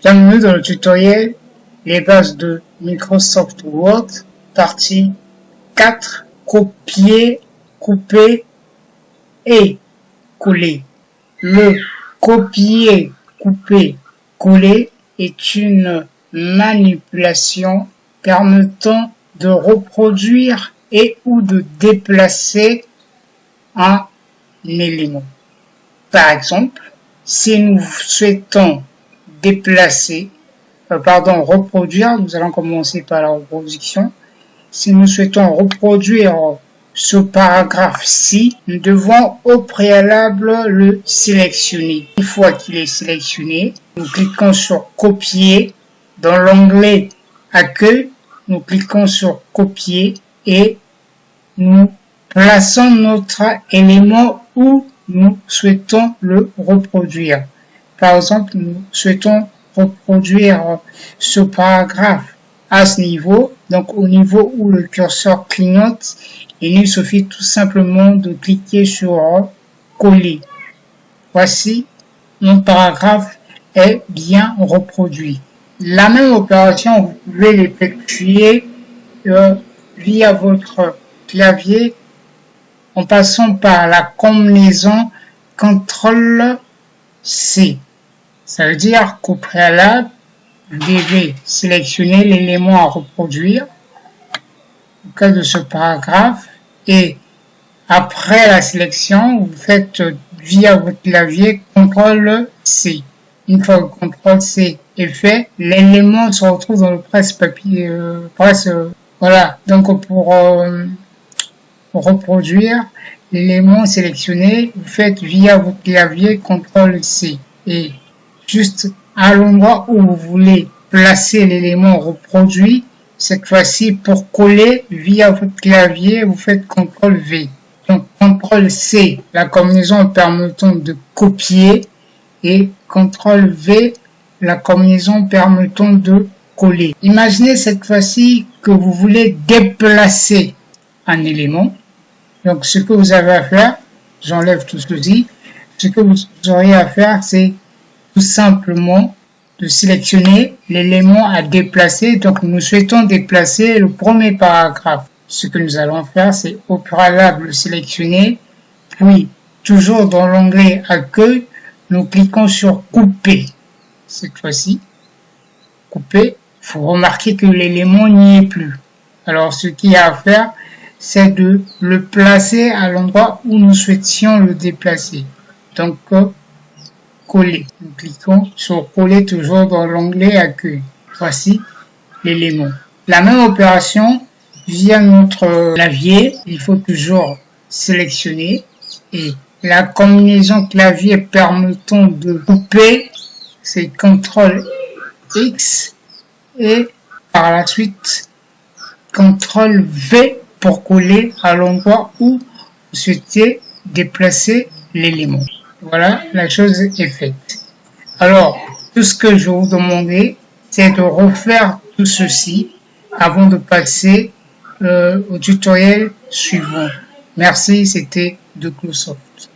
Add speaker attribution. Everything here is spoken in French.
Speaker 1: Bienvenue dans le tutoriel Les bases de Microsoft Word, partie 4, copier, couper et coller. Le copier, couper, coller est une manipulation permettant de reproduire et ou de déplacer un élément. Par exemple, si nous souhaitons reproduire, nous allons commencer par la reproduction. Si nous souhaitons reproduire ce paragraphe-ci, nous devons au préalable le sélectionner. Une fois qu'il est sélectionné, nous cliquons sur copier. Dans l'onglet accueil, nous cliquons sur copier et nous plaçons notre élément où nous souhaitons le reproduire. Par exemple, nous souhaitons reproduire ce paragraphe à ce niveau, donc au niveau où le curseur clignote, et il suffit tout simplement de cliquer sur coller. Voici, mon paragraphe est bien reproduit. La même opération, vous pouvez l'effectuer via votre clavier en passant par la combinaison CTRL-C. Ça veut dire qu'au préalable, vous devez sélectionner l'élément à reproduire au cas de ce paragraphe et après la sélection, vous faites via votre clavier CTRL-C. Une fois que CTRL-C est fait, l'élément se retrouve dans le presse-papier. Voilà. Donc pour reproduire l'élément sélectionné, vous faites via votre clavier CTRL-C et juste à l'endroit où vous voulez placer l'élément reproduit, cette fois-ci pour coller via votre clavier, vous faites CTRL-V. Donc CTRL-C, la combinaison permettant de copier, et CTRL-V, la combinaison permettant de coller. Imaginez cette fois-ci que vous voulez déplacer un élément. Donc ce que vous avez à faire, j'enlève tout ceci, ce que vous auriez à faire, c'est tout simplement de sélectionner l'élément à déplacer. Donc nous souhaitons déplacer le premier paragraphe. Ce que nous allons faire, c'est au préalable sélectionner, puis toujours dans l'onglet accueil, nous cliquons sur couper. Cette fois-ci, couper, il faut remarquer que l'élément n'y est plus. Alors ce qu'il y a à faire, c'est de le placer à l'endroit où nous souhaitions le déplacer. Donc coller. Nous cliquons sur coller toujours dans l'onglet accueil. Voici l'élément. La même opération via notre clavier, il faut toujours sélectionner et la combinaison clavier permettant de couper, c'est CTRL-X et par la suite CTRL-V pour coller à l'endroit où vous souhaitez déplacer l'élément. Voilà, la chose est faite. Alors, tout ce que je vous demandais, c'est de refaire tout ceci avant de passer au tutoriel suivant. Merci, c'était Doclosoft.